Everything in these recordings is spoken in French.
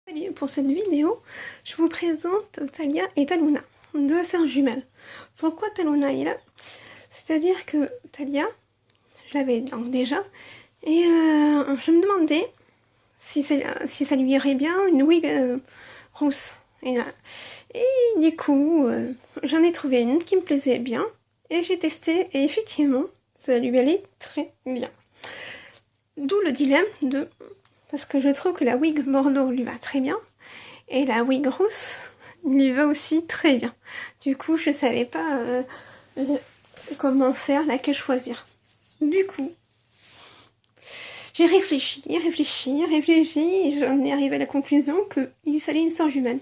Salut, pour cette vidéo, je vous présente Talia et Taluna, deux sœurs jumelles. Pourquoi Taluna est là? C'est-à-dire que Talia, je l'avais donc déjà, et je me demandais si ça lui irait bien une wig rousse. Et du coup, j'en ai trouvé une qui me plaisait bien, et j'ai testé, et effectivement, ça lui allait très bien. D'où le dilemme de... Parce que je trouve que la wig bordeaux lui va très bien, et la wig rousse lui va aussi très bien. Du coup, je savais pas comment faire, laquelle choisir. Du coup, j'ai réfléchi, et j'en ai arrivé à la conclusion qu'il fallait une sœur jumelle.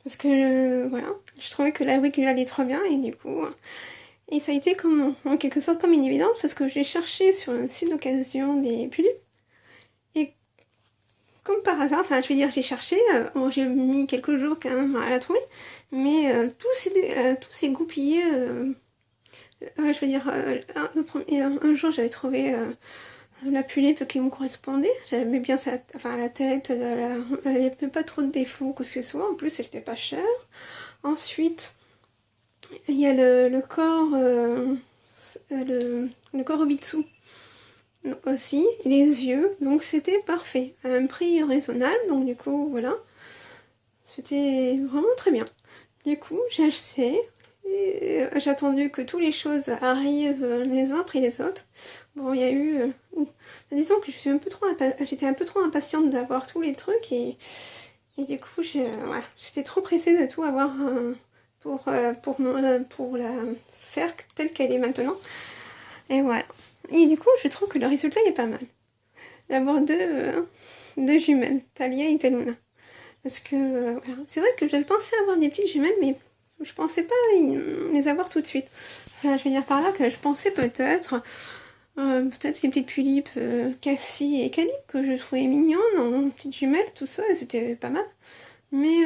Parce que, voilà, je trouvais que la wig lui allait trop bien, et du coup... Et ça a été comme, en quelque sorte comme une évidence, parce que j'ai cherché sur un site d'occasion des pulls, et comme par hasard, enfin je veux dire j'ai cherché, bon, j'ai mis quelques jours quand même à la trouver, mais tout s'est goupillé, je veux dire, un jour j'avais trouvé la pullée qui me correspondait, j'aimais bien ça, enfin la tête, elle n'avait pas trop de défauts que ce soit, en plus elle était pas chère. Ensuite, il y a le corps, le corps Obitsu aussi, les yeux, donc c'était parfait, à un prix raisonnable, donc du coup voilà, c'était vraiment très bien. Du coup j'ai acheté, et j'ai attendu que toutes les choses arrivent les uns après les autres. Bon, il y a eu... disons que j'étais un peu trop impatiente d'avoir tous les trucs, et du coup j'étais trop pressée de tout avoir pour la faire telle qu'elle est maintenant. Et voilà. Et du coup, je trouve que le résultat est pas mal. D'avoir deux jumelles, Talia et Taluna. Parce que, voilà. C'est vrai que j'avais pensé avoir des petites jumelles, mais je pensais pas les avoir tout de suite. Enfin, je veux dire par là que je pensais peut-être les petites tulipes Cassie et Cali, que je trouvais mignonnes, en petites jumelles, tout ça, c'était pas mal. Mais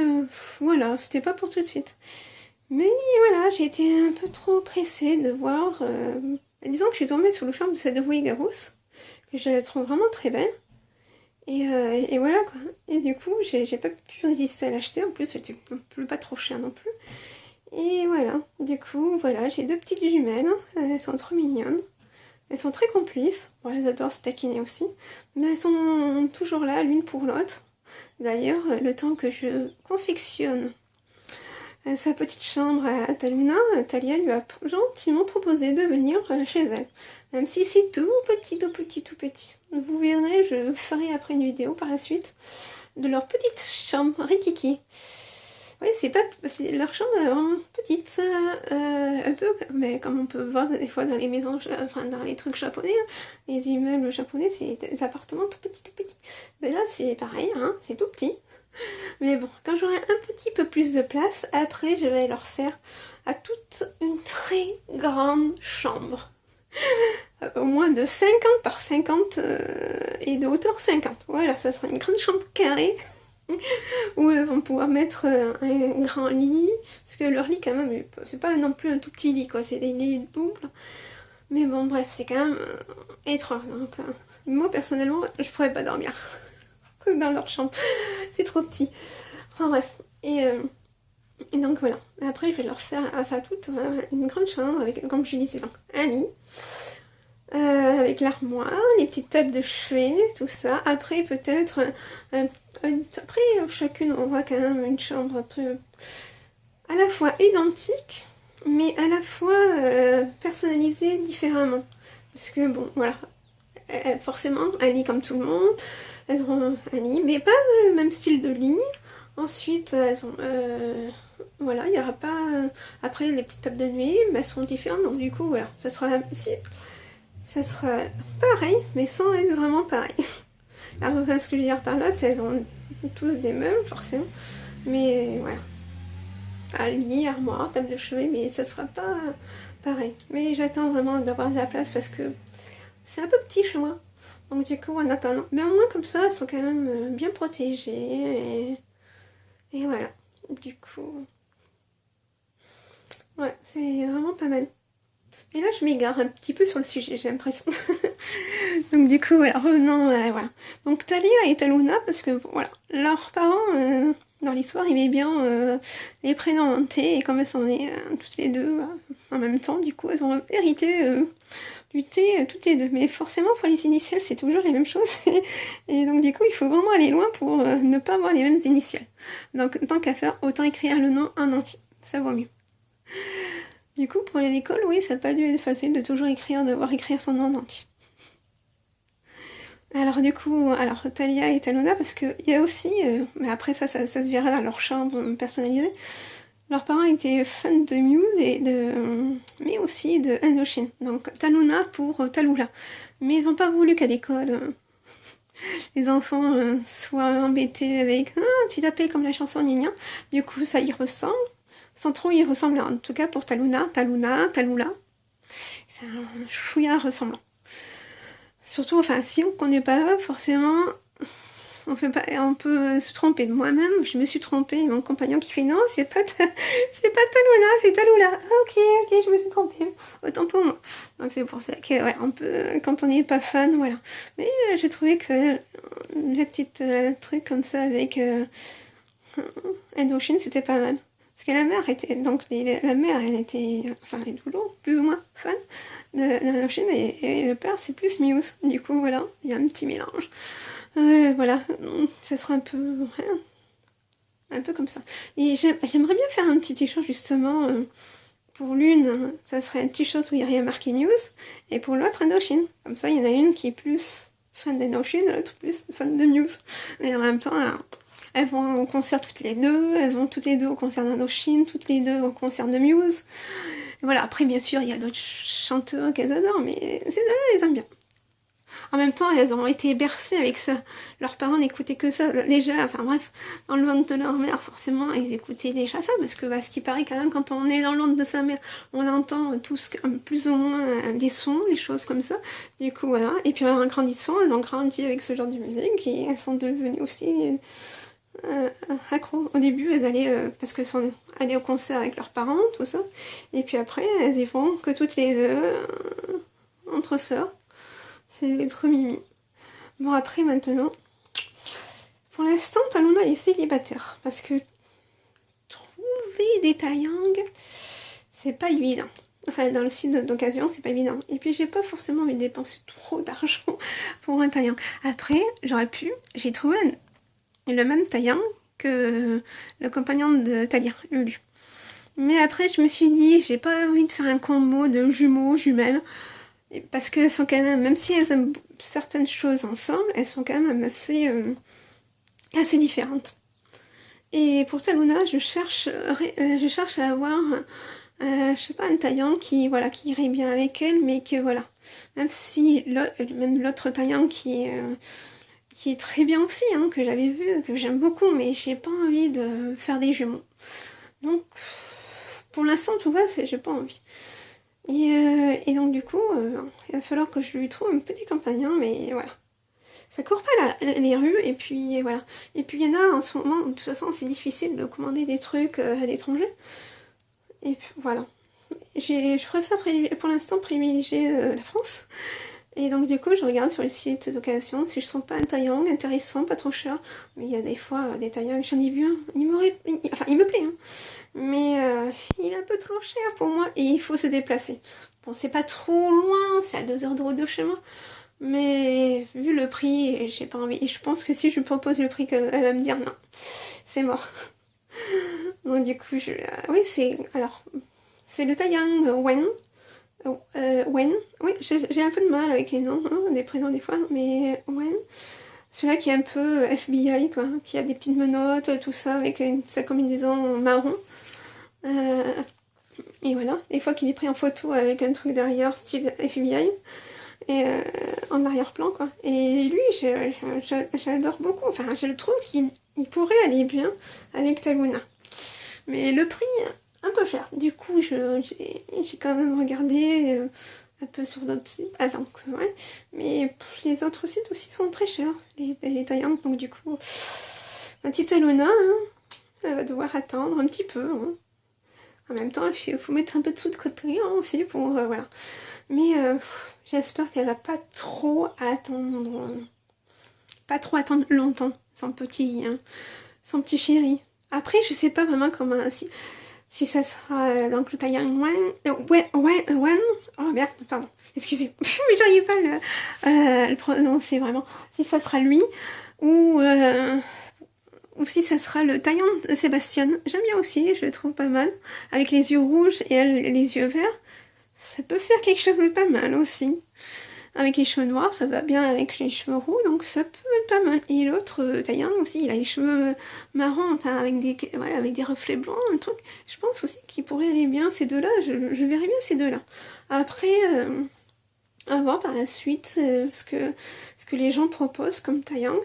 voilà, c'était pas pour tout de suite. Mais voilà, j'ai été un peu trop pressée de voir... disons que je suis tombée sous le charme de cette wig rousse, que je la trouve vraiment très belle. Et voilà quoi. Et du coup, j'ai pas pu résister à l'acheter. En plus, elle était pas trop chère non plus. Et voilà. Du coup, voilà, j'ai deux petites jumelles. Elles sont trop mignonnes. Elles sont très complices. Bon, elles adorent se taquiner aussi. Mais elles sont toujours là, l'une pour l'autre. D'ailleurs, le temps que je confectionne sa petite chambre à Taluna, Talia lui a gentiment proposé de venir chez elle. Même si c'est tout petit, tout petit, tout petit. Vous verrez, je ferai après une vidéo par la suite de leur petite chambre rikiki. Oui, leur chambre est vraiment petite, un peu mais comme on peut voir des fois dans les maisons, enfin dans les trucs japonais, hein, les immeubles japonais, c'est des appartements tout petits, tout petits. Mais là, c'est pareil, hein, c'est tout petit. Mais bon, quand j'aurai un petit peu plus de place, après je vais leur faire à toute une très grande chambre. Au moins de 50 par 50 et de hauteur 50. Voilà, ça sera une grande chambre carrée où elles vont pouvoir mettre un grand lit. Parce que leur lit, quand même, c'est pas non plus un tout petit lit, quoi. C'est des lits doubles. Mais bon, bref, c'est quand même étroit. Donc, moi, personnellement, je pourrais pas dormir dans leur chambre. C'est trop petit. Enfin bref. Et donc voilà. Après, je vais leur faire enfin toute une grande chambre avec, comme je disais, donc un lit. Avec l'armoire, les petites tables de chevet, tout ça. Après, peut-être... après, chacune aura quand même une chambre un peu... à la fois identique, mais à la fois personnalisée différemment. Parce que, bon, voilà. Forcément, un lit comme tout le monde. Elles auront un lit, mais pas le même style de lit. Ensuite, elles ont... voilà, il n'y aura pas... après, les petites tables de nuit, mais elles seront différentes. Donc, du coup, voilà. Ça sera pareil, mais sans être vraiment pareil. Alors, enfin, ce que je veux dire par là, c'est qu'elles ont tous des meubles, forcément. Mais voilà. Lit, armoire, table de chevet, mais ça sera pas pareil. Mais j'attends vraiment d'avoir de la place parce que c'est un peu petit chez moi. Donc du coup, en attendant. Mais au moins comme ça, elles sont quand même bien protégées. Et voilà. Du coup... ouais, c'est vraiment pas mal. Et là, je m'égare un petit peu sur le sujet, j'ai l'impression. Donc du coup, voilà, revenons, voilà. Donc Talia et Taluna, parce que, voilà, leurs parents, dans l'histoire, aimaient bien les prénoms hantés, et comme elles sont nées toutes les deux en même temps, du coup, elles ont hérité du thé toutes les deux. Mais forcément, pour les initiales, c'est toujours les mêmes choses. Et donc du coup, il faut vraiment aller loin pour ne pas avoir les mêmes initiales. Donc tant qu'à faire, autant écrire le nom en entier, ça vaut mieux. Du coup, pour aller à l'école, oui, ça n'a pas dû être facile de toujours devoir écrire son nom en entier. Alors du coup, Talia et Taluna, parce qu'il y a aussi, mais après ça se verra dans leur chambre personnalisée, leurs parents étaient fans de Muse, mais aussi de Indochine. Donc Taluna pour Talula. Mais ils n'ont pas voulu qu'à l'école, les enfants soient embêtés avec «Ah, tu t'appelles comme la chanson Nina». Du coup, ça y ressemble, sans trop y ressembler. En tout cas pour Taluna, Talula, c'est un chouïa ressemblant. Surtout, enfin, si on connaît pas, forcément, on peut se tromper. Moi-même, je me suis trompée, et mon compagnon qui fait non, c'est pas Taluna, c'est Talula. Ah, ok, je me suis trompée. Autant pour moi. Donc c'est pour ça que, ouais, on peut, quand on n'est pas fan, voilà. Mais j'ai trouvé que les petites trucs comme ça avec Indochine, c'était pas mal. Parce que la mère était, donc la mère, elle était, enfin, elle est toujours plus ou moins fan de Chine, et le père, c'est plus Muse. Du coup, voilà, il y a un petit mélange. Voilà, ça sera un peu comme ça. Et j'aimerais bien faire un petit t-shirt, justement, pour l'une, ça serait un t-shirt où il y aurait marqué Muse, et pour l'autre, Indochine. Comme ça, il y en a une qui est plus fan d'Indochine, l'autre plus fan de Muse. Mais en même temps, elles vont au concert toutes les deux, elles vont toutes les deux au concert d'Indochine, toutes les deux au concert de Muse. Et voilà, après bien sûr il y a d'autres chanteurs qu'elles adorent, mais ces deux-là, elles aiment bien. En même temps, elles ont été bercées avec ça. Leurs parents n'écoutaient que ça, déjà, enfin bref, dans le ventre de leur mère, forcément, ils écoutaient déjà ça, parce que ce qui paraît quand même, quand on est dans le ventre de sa mère, on entend tous plus ou moins des sons, des choses comme ça. Du coup, voilà. Et puis en grandissant, elles ont grandi avec ce genre de musique, et elles sont devenues aussi accro. Au début, elles allaient, parce qu'elles sont allées au concert avec leurs parents, tout ça. Et puis après, elles y vont que toutes les deux, entre sœurs. C'est trop mimi. Bon, après, maintenant, pour l'instant, Taluna est célibataire. Parce que trouver des taillangs, c'est pas évident. Enfin, dans le site d'occasion, c'est pas évident. Et puis, j'ai pas forcément envie de dépenser trop d'argent pour un taillang. Après, j'ai trouvé le même taillant que le compagnon de Talia, Lulu. Mais après, je me suis dit, j'ai pas envie de faire un combo de jumeaux, jumelles, parce qu'elles sont quand même si elles aiment certaines choses ensemble, elles sont quand même assez différentes. Et pour Taluna, je cherche à avoir, je sais pas, un taillant qui irait bien avec elle, mais que voilà, même si l'autre taillant qui est très bien aussi, hein, que j'avais vu, que j'aime beaucoup, mais j'ai pas envie de faire des jumeaux. Donc, pour l'instant, tout va, j'ai pas envie. Et donc, du coup, il va falloir que je lui trouve un petit compagnon, mais voilà. Ça court pas les rues, et puis voilà. Et puis, il y en a en ce moment, de toute façon, c'est difficile de commander des trucs à l'étranger. Et puis, voilà. Je préfère pour l'instant privilégier la France. Et donc du coup, je regarde sur le site d'occasion si je trouve pas un taillant intéressant, pas trop cher. Mais il y a des fois des taillants que j'en ai vu un, il me plaît, hein. Mais il est un peu trop cher pour moi et il faut se déplacer. Bon, c'est pas trop loin, c'est à 2 heures de route de chez moi. Mais vu le prix, j'ai pas envie. Et je pense que si je lui propose le prix, elle va me dire non, c'est mort. Donc du coup, oui, c'est le taillant Wen. Wen, oui, j'ai un peu de mal avec les noms, hein, des prénoms des fois, mais Wen, celui-là qui est un peu FBI, quoi, qui a des petites menottes, tout ça, avec sa combinaison marron. Et voilà, des fois qu'il est pris en photo avec un truc derrière, style FBI, et en arrière-plan, quoi. Et lui, j'adore beaucoup, enfin, je le trouve qu'il pourrait aller bien avec Taluna. Mais le prix, un peu cher. Du coup, j'ai quand même regardé un peu sur d'autres sites. Ah, donc, ouais. Mais les autres sites aussi sont très chers, les taillants. Donc, du coup, ma petite Alona, hein, elle va devoir attendre un petit peu. Hein. En même temps, il faut mettre un peu de sous de côté hein, aussi pour... voilà. Mais j'espère qu'elle va pas trop attendre... Pas trop attendre longtemps, son petit chéri. Après, je sais pas vraiment comment... Si ça sera donc le Taiyang Wen, oh merde, pardon, excusez, mais j'arrive pas à le prononcer vraiment. Si ça sera lui, ou si ça sera le Taiyang Sébastien. J'aime bien aussi, je le trouve pas mal. Avec les yeux rouges et elle, les yeux verts, ça peut faire quelque chose de pas mal aussi. Avec les cheveux noirs, ça va bien avec les cheveux roux, donc ça peut être pas mal. Et l'autre, Taiyang aussi, il a les cheveux marrons, enfin, avec des reflets blancs, un truc. Je pense aussi qu'il pourrait aller bien, ces deux-là, je verrais bien ces deux-là. Après, à voir par la suite ce que les gens proposent comme Taiyang.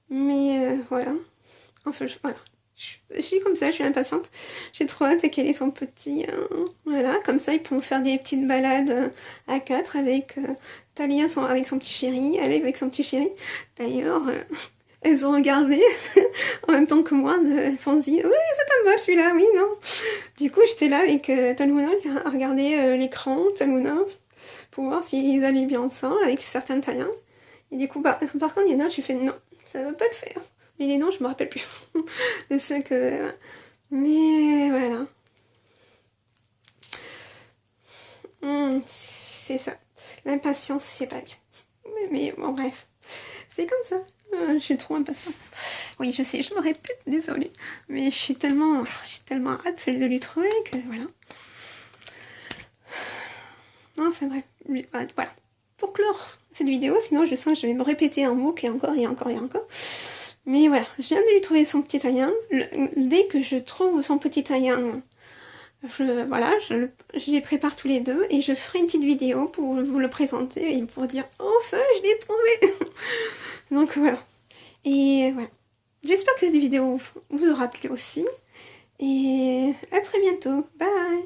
Mais voilà. Enfin, voilà. Je suis comme ça, je suis impatiente. J'ai trop hâte qu'elle ait son petit... voilà, comme ça ils pourront faire des petites balades à quatre avec Talia avec son petit chéri, elle avec son petit chéri. D'ailleurs, elles ont regardé en même temps que moi, elles se dit oui, c'est pas mal celui-là, oui, non. Du coup, j'étais là avec Taluna à regarder l'écran, Taluna, pour voir s'ils allaient bien ensemble avec certains Taliens. Et du coup, par contre, il y en a, j'ai fait non, ça va pas le faire. Mais les noms, je me rappelle plus de ceux que... Mais voilà. C'est ça. L'impatience, c'est pas bien. Mais bon, bref. C'est comme ça. Je suis trop impatiente. Oui, je sais, je me répète, désolée. Mais j'ai tellement hâte de lui trouver que voilà. Enfin bref. Voilà. Pour clore cette vidéo, sinon je sens que je vais me répéter en boucle et encore et encore et encore. Mais voilà, je viens de lui trouver son petit Taiyang. Dès que je trouve son petit Taiyang, je les prépare tous les deux et je ferai une petite vidéo pour vous le présenter et pour dire enfin je l'ai trouvé. Donc voilà. Et voilà. J'espère que cette vidéo vous aura plu aussi. Et à très bientôt. Bye.